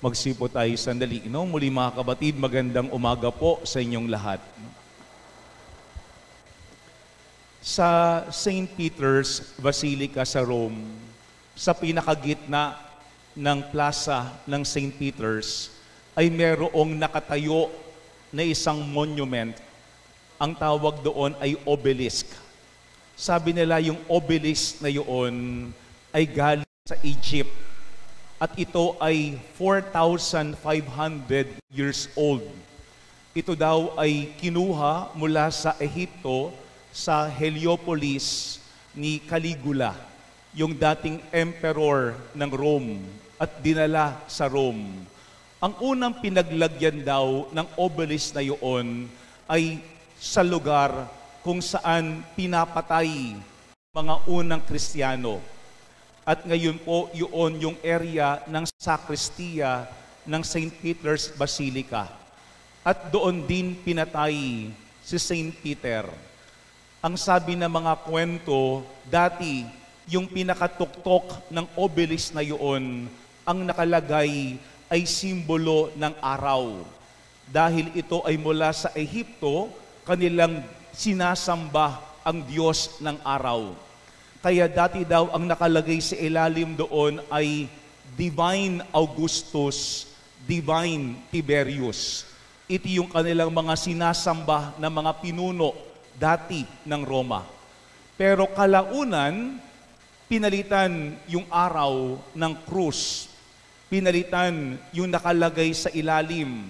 Magsipo tayo sandali. No? Muli mga kapatid, magandang umaga po sa inyong lahat. Sa St. Peter's Basilica sa Rome, sa pinakagitna ng plaza ng St. Peter's, ay merong nakatayo na isang monument. Ang tawag doon ay obelisk. Sabi nila yung obelisk na yun ay galing sa Egypt. At ito ay 4,500 years old. Ito daw ay kinuha mula sa Ehipto, sa Heliopolis ni Caligula, yung dating emperor ng Rome, at dinala sa Rome. Ang unang pinaglagyan daw ng obelisk na yun ay sa lugar kung saan pinapatay mga unang Kristiyano. At ngayon po, yun yung area ng sakristiya ng St. Peter's Basilica. At doon din pinatay si St. Peter. Ang sabi ng mga kwento, dati yung pinakatuktok ng obelisk na yun, ang nakalagay ay simbolo ng araw. Dahil ito ay mula sa Ehipto, kanilang sinasamba ang Diyos ng araw. Kaya dati daw ang nakalagay sa ilalim doon ay Divine Augustus, Divine Tiberius. Ito yung kanilang mga sinasamba na mga pinuno dati ng Roma. Pero kalaunan, pinalitan yung araw ng krus. Pinalitan yung nakalagay sa ilalim.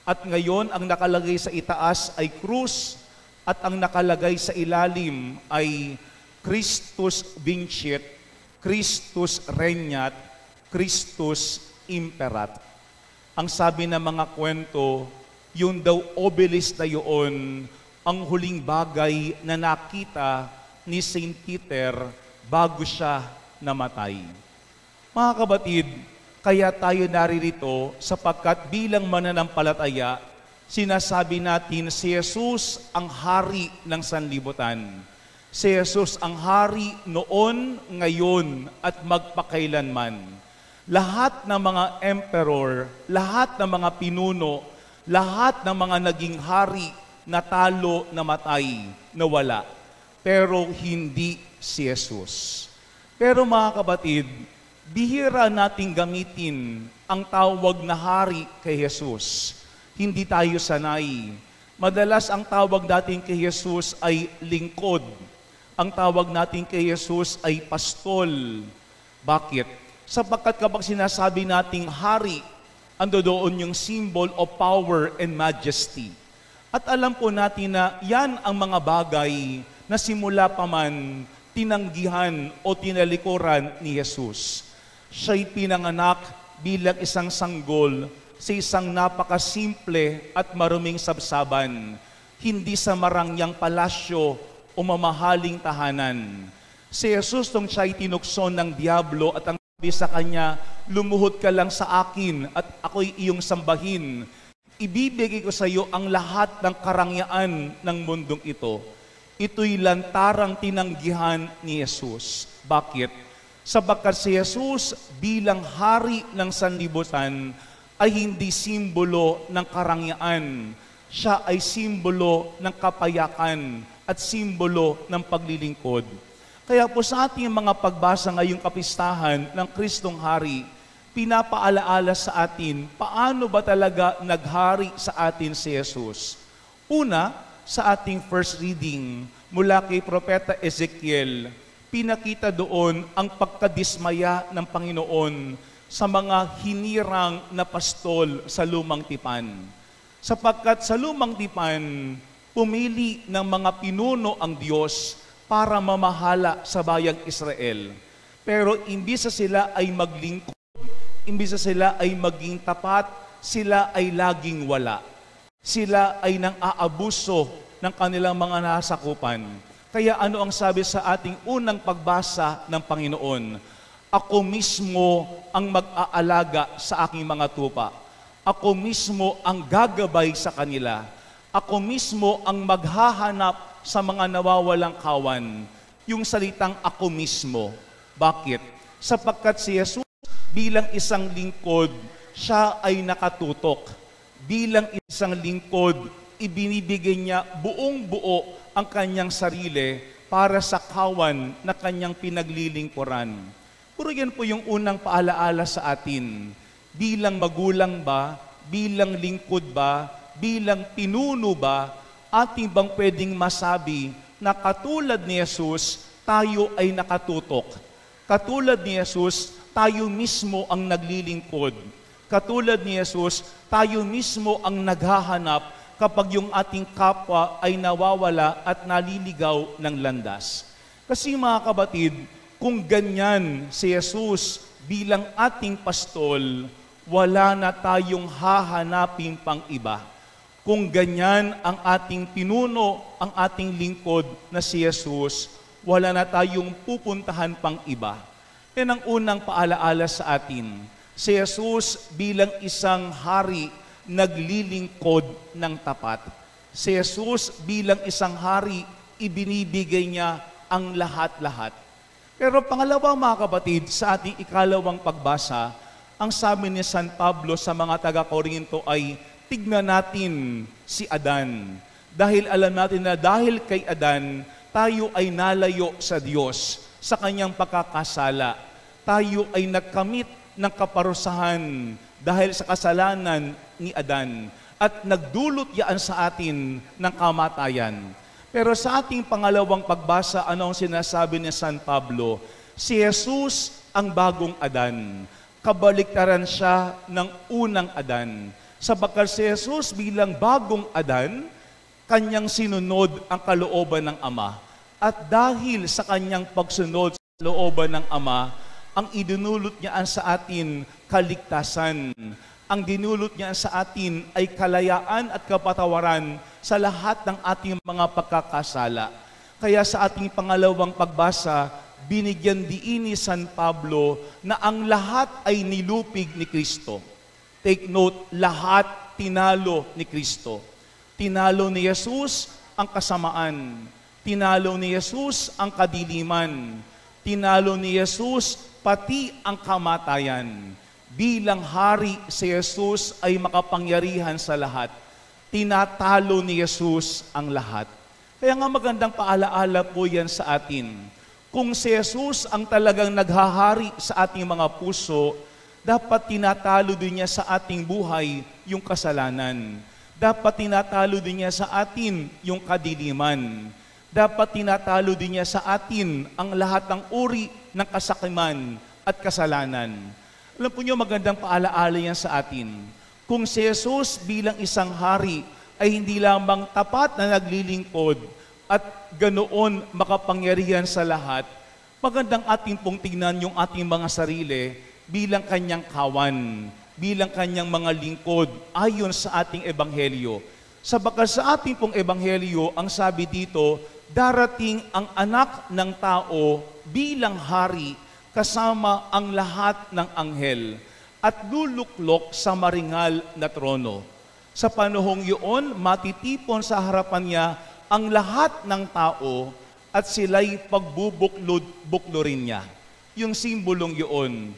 At ngayon, ang nakalagay sa itaas ay krus at ang nakalagay sa ilalim ay Christus vincit, Christus regnat, Christus imperat. Ang sabi ng mga kwento, yung daw obelisk na yun, ang huling bagay na nakita ni St. Peter bago siya namatay. Mga kapatid, kaya tayo naririto sapagkat bilang mananampalataya, sinasabi natin si Jesus ang hari ng sanlibutan. Si Jesus ang hari noon, ngayon, at magpakailanman. Lahat ng mga emperor, lahat ng mga pinuno, lahat ng mga naging hari, natalo, namatay, nawala. Pero hindi si Jesus. Pero mga kapatid, bihira nating gamitin ang tawag na hari kay Jesus. Hindi tayo sanay. Madalas ang tawag natin kay Jesus ay lingkod. Ang tawag natin kay Jesus ay pastol. Bakit? Sapagkat kapag sinasabi nating hari, ando doon yung symbol of power and majesty. At alam po natin na yan ang mga bagay na simula pa man tinanggihan o tinalikuran ni Jesus. Siya'y pinanganak bilang isang sanggol sa isang napakasimple at maruming sabsaban, hindi sa marangyang palasyo o mamahaling tahanan. Si Jesus nung siya'y tinukson ng diablo at ang sabi sa kanya, lumuhod ka lang sa akin at ako'y iyong sambahin. Ibibigay ko sa iyo ang lahat ng karangyaan ng mundong ito. Ito'y lantarang tinanggihan ni Jesus. Bakit? Sapagkat si Jesus bilang hari ng sanlibutan ay hindi simbolo ng karangyaan. Siya ay simbolo ng kapayakan at simbolo ng paglilingkod. Kaya po sa ating mga pagbasa ngayong kapistahan ng Kristong Hari, pinapaalaala sa atin paano ba talaga naghari sa atin si Jesus. Una, sa ating first reading mula kay Propeta Ezekiel, pinakita doon ang pagkadismaya ng Panginoon sa mga hinirang na pastol sa lumang tipan. Sapagkat sa lumang tipan, pumili ng mga pinuno ang Diyos para mamahala sa bayang Israel. Pero imbis na sila ay maglingkod, imbis na sila ay maging tapat, sila ay laging wala. Sila ay nang aabuso ng kanilang mga nasakupan. Kaya ano ang sabi sa ating unang pagbasa ng Panginoon? Ako mismo ang mag-aalaga sa aking mga tupa. Ako mismo ang gagabay sa kanila. Ako mismo ang maghahanap sa mga nawawalang kawan. Yung salitang ako mismo. Bakit? Sapagkat si Jesus bilang isang lingkod, siya ay nakatutok. Bilang isang lingkod, ibinibigay niya buong buo ang kanyang sarili para sa kawan na kanyang pinaglilingkuran. Puro yan po yung unang paalaala sa atin. Bilang magulang ba, bilang lingkod ba, bilang pinuno ba, ating bang pwedeng masabi na katulad ni Jesus, tayo ay nakatutok. Katulad ni Jesus, tayo mismo ang naglilingkod. Katulad ni Jesus, tayo mismo ang naghahanap kapag yung ating kapwa ay nawawala at naliligaw ng landas. Kasi mga kabatid, kung ganyan si Jesus bilang ating pastol, wala na tayong hahanapin pang iba. Kung ganyan ang ating pinuno, ang ating lingkod na si Jesus, wala na tayong pupuntahan pang iba. Yan ang unang paalaala sa atin. Si Jesus bilang isang hari, naglilingkod ng tapat. Si Jesus bilang isang hari, ibinibigay niya ang lahat-lahat. Pero pangalawa mga kapatid, sa ating ikalawang pagbasa, ang sabi ni San Pablo sa mga taga-Korinto ay, tignan natin si Adan. Dahil alam natin na dahil kay Adan, tayo ay nalayo sa Diyos sa kanyang pagkakasala. Tayo ay nagkamit ng kaparusahan dahil sa kasalanan ni Adan at nagdulot yan sa atin ng kamatayan. Pero sa ating pangalawang pagbasa, ano ang sinasabi ni San Pablo? Si Jesus ang bagong Adan. Kabaliktaran siya ng unang Adan. Sapagkat si Jesus bilang bagong Adan, kanyang sinunod ang kalooban ng Ama. At dahil sa kanyang pagsunod sa kalooban ng Ama, ang idinulot niya sa atin kaligtasan. Ang dinulot niya sa atin ay kalayaan at kapatawaran sa lahat ng ating mga pagkakasala. Kaya sa ating pangalawang pagbasa, binigyan diin ni San Pablo na ang lahat ay nilupig ni Kristo. Take note, lahat tinalo ni Kristo. Tinalo ni Jesus ang kasamaan. Tinalo ni Jesus ang kadiliman. Tinalo ni Jesus pati ang kamatayan. Bilang hari, si Jesus ay makapangyarihan sa lahat. Tinatalo ni Jesus ang lahat. Kaya nga magandang paalaala po yan sa atin. Kung si Jesus ang talagang naghahari sa ating mga puso, dapat tinatalo din niya sa ating buhay yung kasalanan. Dapat tinatalo din niya sa atin yung kadiliman. Dapat tinatalo din niya sa atin ang lahat ng uri ng kasakiman at kasalanan. Alam po niyo, magandang paalaala yan sa atin. Kung si Jesus bilang isang hari ay hindi lamang tapat na naglilingkod at ganoon makapangyarihan sa lahat, magandang ating pong tingnan yung ating mga sarili bilang kanyang kawan, bilang kanyang mga lingkod ayon sa ating ebanghelyo. Sapagkat sa ating pong ebanghelyo, ang sabi dito, darating ang anak ng tao bilang hari kasama ang lahat ng anghel at luluklok sa maringal na trono. Sa panahong yun, matitipon sa harapan niya ang lahat ng tao at sila'y pagbubuklod-buklorin niya. Yung simbolong yun,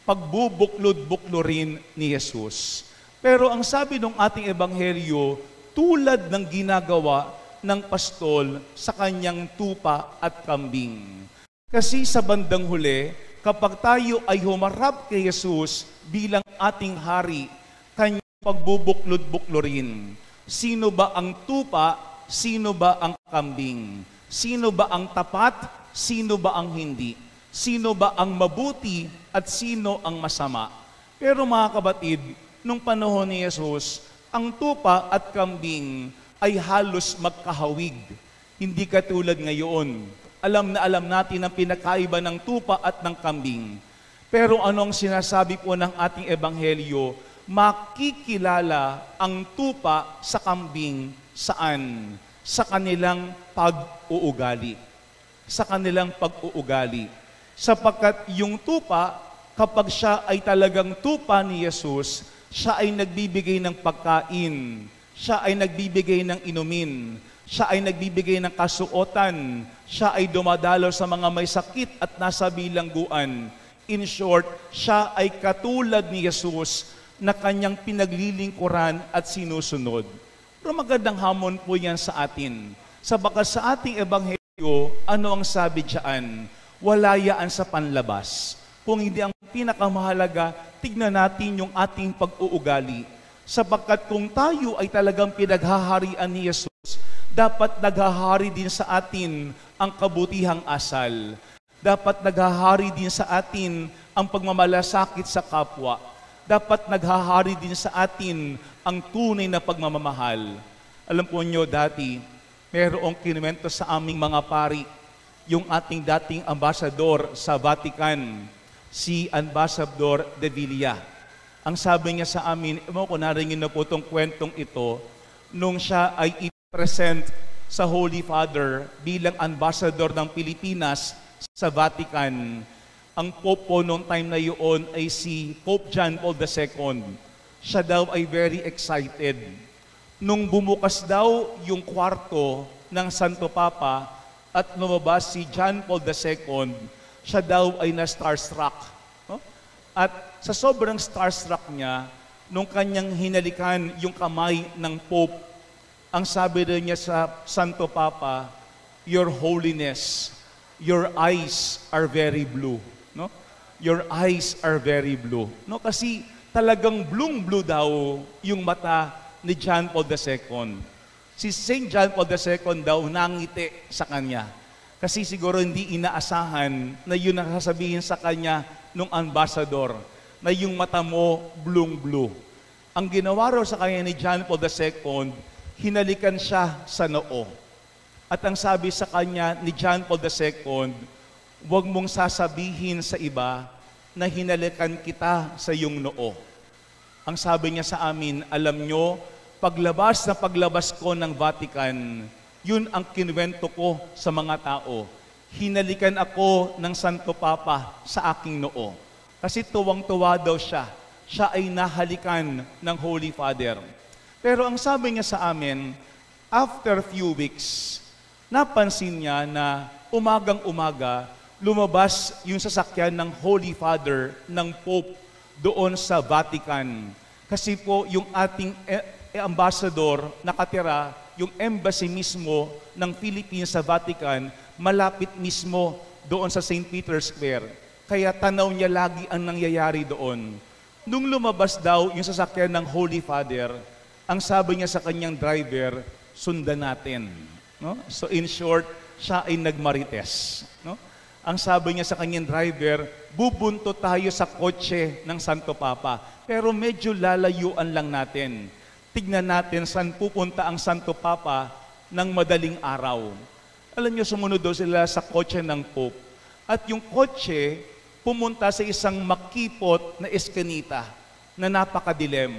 pagbubuklod-buklorin ni Jesus. Pero ang sabi ng ating ebanghelyo, tulad ng ginagawa ng pastol sa kanyang tupa at kambing. Kasi sa bandang huli, kapag tayo ay humarap kay Jesus bilang ating hari, kanyang pagbubuklod-buklorin. Sino ba ang tupa? Sino ba ang kambing? Sino ba ang tapat? Sino ba ang hindi? Sino ba ang mabuti at sino ang masama? Pero mga kabatid, nung panahon ni Jesus, ang tupa at kambing ay halos magkahawig. Hindi katulad ngayon. Alam na alam natin ang pinakaiba ng tupa at ng kambing. Pero anong sinasabi po ng ating ebanghelyo? Makikilala ang tupa sa kambing saan? Sa kanilang pag-uugali. Sa kanilang pag-uugali. Sapagkat yung tupa, kapag siya ay talagang tupa ni Jesus, siya ay nagbibigay ng pagkain, siya ay nagbibigay ng inumin, siya ay nagbibigay ng kasuotan, siya ay dumadalaw sa mga may sakit at nasa bilangguan. In short, siya ay katulad ni Jesus na kanyang pinaglilingkuran at sinusunod. Pero magandang hamon po yan sa atin. Sabagat sa ating ebanghelyo, ano ang sabi diyan? Wala yaan sa panlabas. Kung hindi ang pinakamahalaga, tignan natin yung ating pag-uugali. Sapagkat kung tayo ay talagang pinaghaharian ni Jesus, dapat naghahari din sa atin ang kabutihang asal. Dapat naghahari din sa atin ang pagmamalasakit sa kapwa. Dapat naghahari din sa atin ang tunay na pagmamahal. Alam po nyo, dati, mayroong kinuwento sa aming mga pari, yung ating dating ambasador sa Vatican, si Ambassador de Villa. Ang sabi niya sa amin, ko naringin na po itong kwentong ito, nung siya ay i-present sa Holy Father bilang ambassador ng Pilipinas sa Vatican. Ang Pope po noong time na yun ay si Pope John Paul II. Siya daw ay very excited. Nung bumukas daw yung kwarto ng Santo Papa at lumabas si John Paul II, siya daw ay na-starstruck. No? At sa sobrang starstruck niya, nung kanyang hinalikan yung kamay ng Pope, ang sabi rin niya sa Santo Papa, "Your Holiness, your eyes are very blue." No? Your eyes are very blue. No? Kasi talagang blue daw yung mata ni John Paul II. Si St. John Paul II daw nangiti sa kanya. Kasi siguro hindi inaasahan na yun ang sasabihin sa kanya nung ambassador, na yung mata mo blue. Ang ginawa raw sa kanya ni John Paul II, hinalikan siya sa noo. At ang sabi sa kanya ni John Paul II, "Huwag mong sasabihin sa iba na hinalikan kita sa iyong noo." Ang sabi niya sa amin, "Alam nyo, paglabas ko ng Vatican, yun ang kinuwento ko sa mga tao. Hinalikan ako ng Santo Papa sa aking noo." Kasi tuwang-tuwa daw siya. Siya ay nahalikan ng Holy Father. Pero ang sabi niya sa amin, after few weeks, napansin niya na umagang-umaga, lumabas yung sasakyan ng Holy Father ng Pope doon sa Vatican. Kasi po yung ating ambassador nakatira, yung embassy mismo ng Philippines sa Vatican, malapit mismo doon sa St. Peter's Square. Kaya tanaw niya lagi ang nangyayari doon. Nung lumabas daw yung sasakyan ng Holy Father, ang sabi niya sa kanyang driver, "Sundan natin." No? So in short, siya ay nagmarites. No? Ang sabi niya sa kanyang driver, "Bubunto tayo sa kotse ng Santo Papa, pero medyo lalayuan lang natin. Tignan natin saan pupunta ang Santo Papa ng madaling araw." Alam niyo, sumunod daw sila sa kotse ng Pope. At yung kotse, pumunta sa isang makipot na eskanita na napakadilim.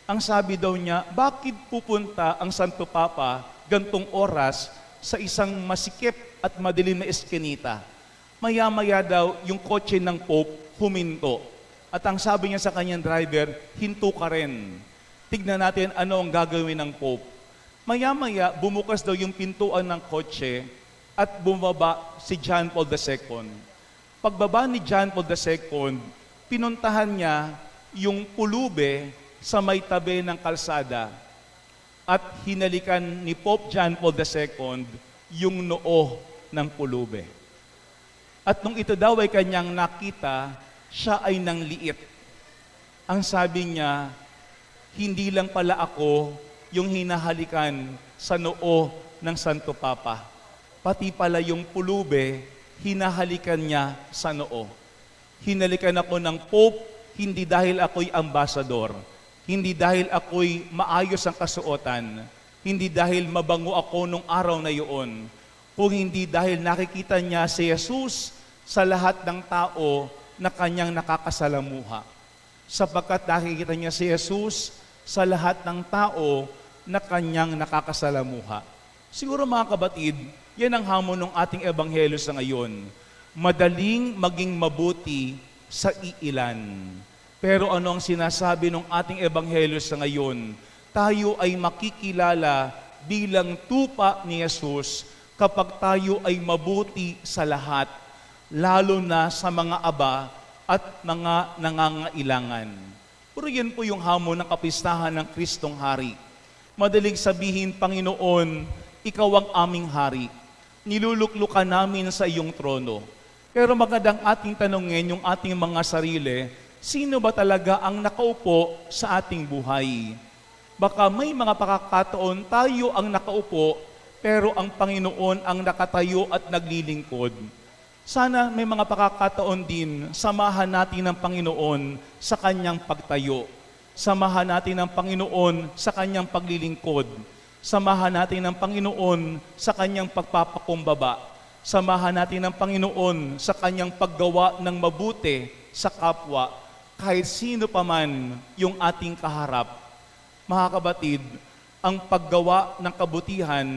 Ang sabi daw niya, bakit pupunta ang Santo Papa gantong oras sa isang masikip at madilim na eskanita? Maya-maya daw, yung kotse ng Pope huminto. At ang sabi niya sa kanyang driver, "Hinto ka rin. Tignan natin ano ang gagawin ng Pope." Maya-maya, bumukas daw yung pintuan ng kotse at bumaba si John Paul II. Pagbaba ni John Paul II, pinuntahan niya yung pulube sa may tabi ng kalsada at hinalikan ni Pope John Paul II yung noo ng pulube. At nung ito daw ay kanyang nakita, siya ay nangliit. Ang sabi niya, "Hindi lang pala ako yung hinahalikan sa noo ng Santo Papa. Pati pala yung pulube, hinahalikan niya sa noo. Hinalikan ako ng Pope, hindi dahil ako'y ambassador, hindi dahil ako'y maayos ang kasuotan, hindi dahil mabango ako nung araw na iyon, kung hindi dahil nakikita niya si Jesus sa lahat ng tao na kanyang nakakasalamuha. Sapagkat nakikita niya si Jesus sa lahat ng tao na kanyang nakakasalamuha." Siguro mga kabatid, yan ang hamon ng ating ebanghelyo sa ngayon. Madaling maging mabuti sa iilan. Pero ano ang sinasabi ng ating ebanghelyo sa ngayon? Tayo ay makikilala bilang tupa ni Jesus kapag tayo ay mabuti sa lahat, lalo na sa mga aba at mga nangangailangan. Pero yan po yung hamon ng kapistahan ng Kristong Hari. Madaling sabihin, Panginoon, Ikaw ang aming Hari. Niluluklukan namin sa iyong trono. Pero magandang ating tanongin yung ating mga sarili, sino ba talaga ang nakaupo sa ating buhay? Baka may mga pagkakataon tayo ang nakaupo, pero ang Panginoon ang nakatayo at naglilingkod. Sana may mga pagkakataon din, samahan natin ng Panginoon sa Kanyang pagtayo. Samahan natin ng Panginoon sa Kanyang paglilingkod. Samahan natin ng Panginoon sa Kanyang pagpapakumbaba. Samahan natin ng Panginoon sa Kanyang paggawa ng mabuti sa kapwa, kahit sino pa man yung ating kaharap. Mga kabatid, ang paggawa ng kabutihan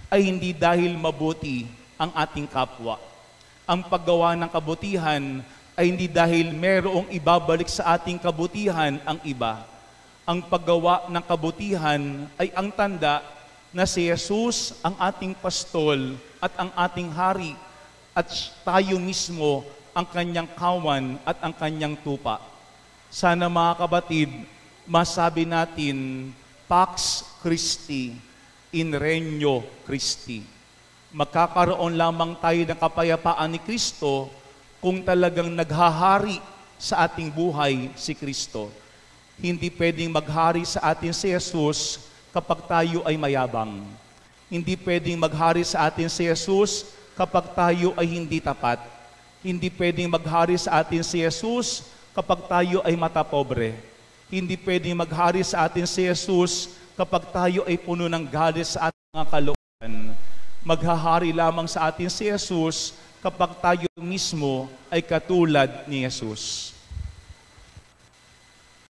ay hindi dahil mabuti ang ating kapwa. Ang paggawa ng kabutihan ay hindi dahil merong ibabalik sa ating kabutihan ang iba. Ang paggawa ng kabutihan ay ang tanda na si Jesus ang ating pastol at ang ating hari at tayo mismo ang kanyang kawan at ang kanyang tupa. Sana mga kabatid, masabi natin, Pax Christi, in Regno Christi. Magkakaroon lamang tayo ng kapayapaan ni Kristo kung talagang naghahari sa ating buhay si Kristo. Hindi pwedeng maghari sa atin si Jesus kapag tayo ay mayabang. Hindi pwedeng maghari sa atin si Jesus kapag tayo ay hindi tapat. Hindi pwedeng maghari sa atin si Jesus kapag tayo ay matapobre. Hindi pwedeng maghari sa atin si Jesus kapag tayo ay puno ng galit sa ating mga kalooban. Maghahari lamang sa atin si Jesus kapag tayo mismo ay katulad ni Jesus.